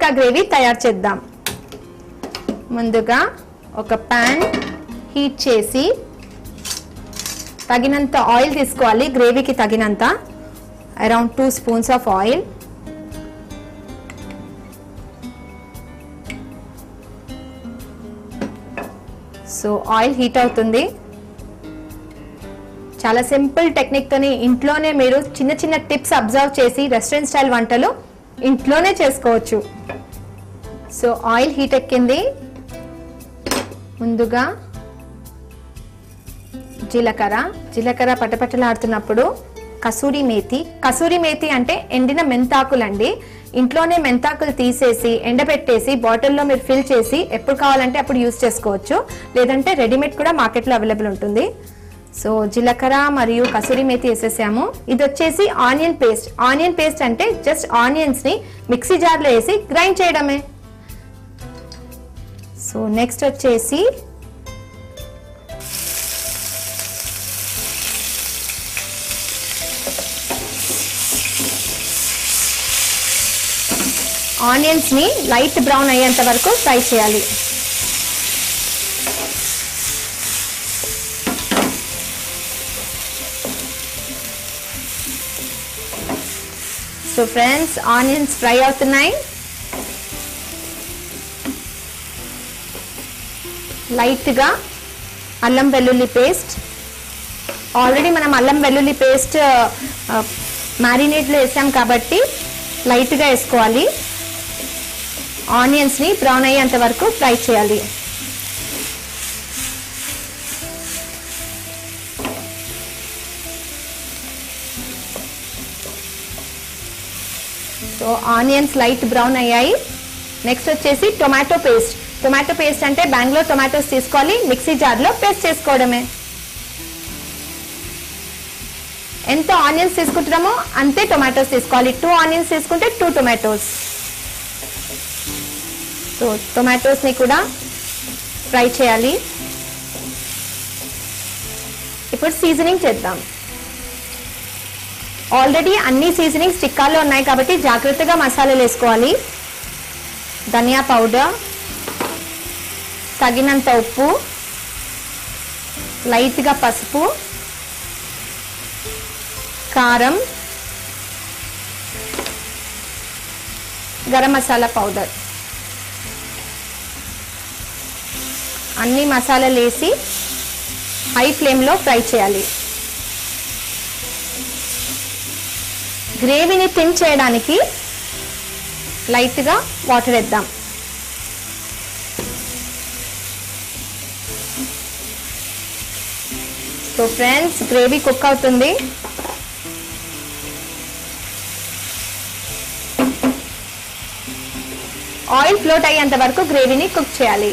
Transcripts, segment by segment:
Tikka gravy తయారు చేద్దాం. ముందుగా ఒక పాన్ హీట్ చేసి తగినంత ఆయిల్ తీసుకోవాలి. గ్రేవీకి తగినంత around 2 spoons of oil. So oil heat అవుతుంది. చాలా సింపుల్ టెక్నిక్ తోని ఇంట్లోనే మీరు చిన్న చిన్న టిప్స్ అబ్జర్వ్ చేసి రెస్టారెంట్ స్టైల్ వంటలు ఇంట్లోనే చేసుకోవచ్చు. సో ఆయిల్ హీట్ ఎక్కింది. ముందుగా జీలకర్ర పటపటలాడుతున్నప్పుడు కసూరి మేతి అంటే ఎండిన మెంతాకులండి. ఇంట్లోనే మెంతాకులు తీసేసి ఎండబెట్టేసి బాటిల్లో మీరు ఫిల్ చేసి ఎప్పుడు కావాలంటే అప్పుడు యూజ్ చేసుకోవచ్చు. లేదంటే రెడీమేడ్ కూడా మార్కెట్లో అవైలబుల్ ఉంటుంది. సో జీలకర్ర మరియు కసూరి మేతి వేసేసాము. ఇది వచ్చేసి ఆనియన్ పేస్ట్ అంటే జస్ట్ ఆనియన్స్ ని మిక్సీ జార్లో వేసి గ్రైండ్ చేయడమే. సో నెక్స్ట్ వచ్చేసి ఆనియన్స్ ని లైట్ బ్రౌన్ అయ్యేంత వరకు ఫ్రై చేయాలి. సో ఫ్రెండ్స్ ఆనియన్స్ ఫ్రై అవుతున్నాయి. లైట్ గా అల్లం వెల్లుల్లి పేస్ట్. ఆల్రెడీ మనం అల్లం వెల్లుల్లి పేస్ట్ మ్యారినేట్ లో వేసాం కాబట్టి లైట్ గా వేసుకోవాలి. ఆనియన్స్ ని బ్రౌన్ అయ్యేంత వరకు ఫ్రై చేయాలి. సో ఆనియన్స్ లైట్ బ్రౌన్ అయ్యాయి. నెక్స్ట్ వచ్చేసి టొమాటో పేస్ట్ అంటే బెంగళూరు టొమాటోస్ తీసుకోవాలి, మిక్సీ జార్లో పేస్ట్ చేసుకోవడమే. ఎంత ఆనియన్స్ తీసుకుంటున్నామో అంతే టొమాటోస్ తీసుకోవాలి. 2 ఆనియన్స్ తీసుకుంటే 2 టొమాటోస్. సో టొమాటోస్ ని కూడా ఫ్రై చేయాలి. ఇప్పుడు సీజనింగ్ చేద్దాం. ఆల్రెడీ అన్ని సీజనింగ్స్ టిక్కాలో ఉన్నాయి కాబట్టి జాగ్రత్తగా మసాలాలు వేసుకోవాలి. ధనియా పౌడర్, తగినంత ఉప్పు, లైట్గా పసుపు, కారం, గరం మసాలా పౌడర్, అన్ని మసాలాలు వేసి హై ఫ్లేమ్లో ఫ్రై చేయాలి. గ్రేవీని థిన్ చేయడానికి లైట్గా వాటర్ వేద్దాం. సో ఫ్రెండ్స్ గ్రేవీ కుక్ అవుతుంది. ఆయిల్ ఫ్లోట్ అయ్యేంత వరకు గ్రేవీని కుక్ చేయాలి.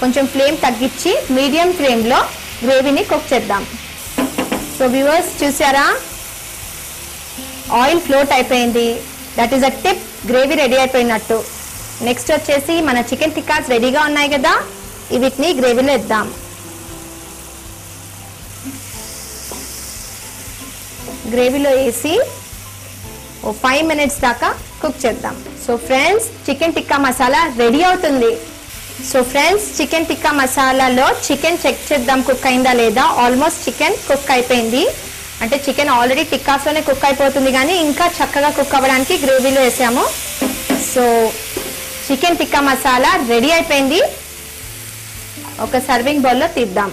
కొంచెం ఫ్లేమ్ తగ్గించి మీడియం ఫ్లేమ్లో గ్రేవీని కుక్ చేద్దాం. సో వ్యూవర్స్ చూసారా, ఆయిల్ ఫ్లోట్ అయిపోయింది. That is a tip. Gravy ready అయిపోయినట్టు. నెక్స్ట్ వచ్చేసి మన చికెన్ టిక్కాస్ రెడీగా ఉన్నాయి కదా, వీటిని గ్రేవీలో వేద్దాం. గ్రేవీలో వేసి 5 మినిట్స్ దాకా కుక్ చేద్దాం. So friends chicken tikka masala ready అవుతుంది. సో ఫ్రెండ్స్ చికెన్ టిక్కా మసాలాలో చికెన్ చెక్ చేద్దాం కుక్ అయిందా లేదా. ఆల్మోస్ట్ చికెన్ కుక్ అయిపోయింది. అంటే చికెన్ ఆల్రెడీ టిక్కాస్లోనే కుక్ అయిపోతుంది కానీ ఇంకా చక్కగా కుక్ అవ్వడానికి గ్రేవీలో వేసాము. So chicken tikka masala ready అయిపోయింది. ఒక సర్వింగ్ బౌల్లో తీద్దాం.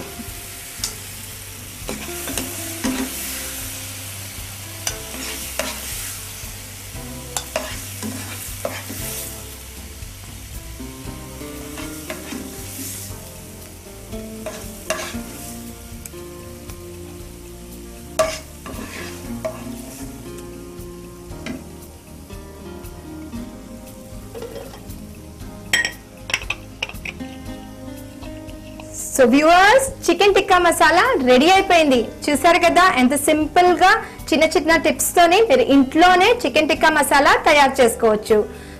So viewers chicken tikka masala ready అయిపోయింది. చూసారు కదా ఎంత సింపుల్ గా చిన్న చిన్న టిప్స్ తోని మీరు ఇంట్లోనే చికెన్ టిక్కా మసాలా తయారు చేసుకోవచ్చు.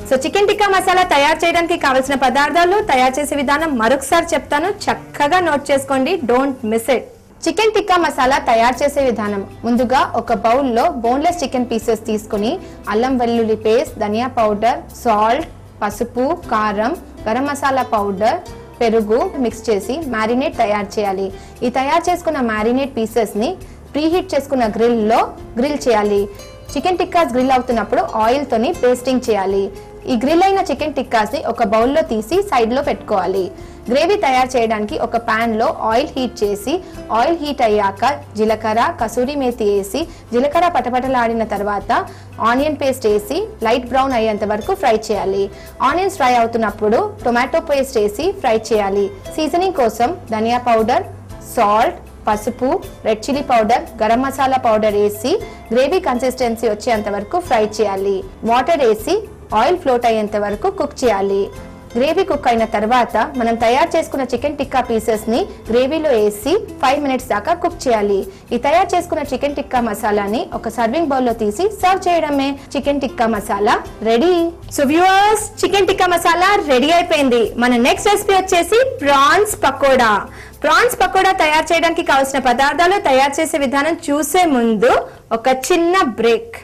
సో చికెన్ టిక్కా మసాలా తయారు చేయడానికి కావాల్సిన పదార్థాలు, తయారు చేసే విధానం మరొకసారి చెప్తాను, చక్కగా నోట్ చేసుకోండి. Don't miss it. Chicken tikka masala తయారు చేసే విధానం. ముందుగా ఒక బౌల్లో బోన్లెస్ చికెన్ పీసెస్ తీసుకుని అల్లం వెల్లుల్లి పేస్ట్, ధనియా పౌడర్, సాల్ట్, పసుపు, కారం, గరం మసాలా పౌడర్, పెరుగు మిక్స్ చేసి మ్యారినేట్ తయారు చేయాలి. ఈ తయారు చేసుకున్న మ్యారినేట్ పీసెస్ని ప్రీహీట్ చేసుకున్న గ్రిల్లో గ్రిల్ చేయాలి. చికెన్ టిక్కాస్ గ్రిల్ అవుతున్నప్పుడు ఆయిల్తోని పేస్టింగ్ చేయాలి. ఈ గ్రిల్ అయిన చికెన్ టిక్కాస్ని ఒక బౌల్లో తీసి సైడ్లో పెట్టుకోవాలి. గ్రేవీ తయారు చేయడానికి ఒక ప్యాన్లో ఆయిల్ హీట్ చేసి ఆయిల్ హీట్ అయ్యాక జీలకర్ర, కసూరి మేతి వేసి జీలకర్ర పటపటలాడిన తర్వాత ఆనియన్ పేస్ట్ వేసి లైట్ బ్రౌన్ అయ్యేంత వరకు ఫ్రై చేయాలి. ఆనియన్స్ ఫ్రై అవుతున్నప్పుడు టొమాటో పేస్ట్ వేసి ఫ్రై చేయాలి. సీజనింగ్ కోసం ధనియా పౌడర్, సాల్ట్, పసుపు, red chilli powder, garam masala powder వేసి గ్రేవీ కన్సిస్టెన్సీ వచ్చేంత వరకు ఫ్రై చేయాలి. వాటర్ వేసి ఆయిల్ ఫ్లోట్ అయ్యేంత వరకు కుక్ చేయాలి. గ్రేవీ కుక్ అయిన తర్వాత మనం తయారు చేసుకున్న చికెన్ టిక్కా పీసెస్ ని గ్రేవీలో వేసి 5 minutes దాకా కుక్ చేయాలి. ఈ తయారు చేసుకున్న చికెన్ టిక్కా మసాలాని ఒక సర్వింగ్ బౌల్ లో తీసి సర్వ్ చేయడమే. Chicken tikka masala ready. So viewers, chicken tikka masala ready అయిపోయింది. మన నెక్స్ట్ రెసిపీ వచ్చేసి ప్రాన్స్ పకోడా. ప్రాన్స్ పకోడా తయారు చేయడానికి కావాల్సిన పదార్థాలు, తయారు చేసే విధానం చూసే ముందు ఒక చిన్న బ్రేక్.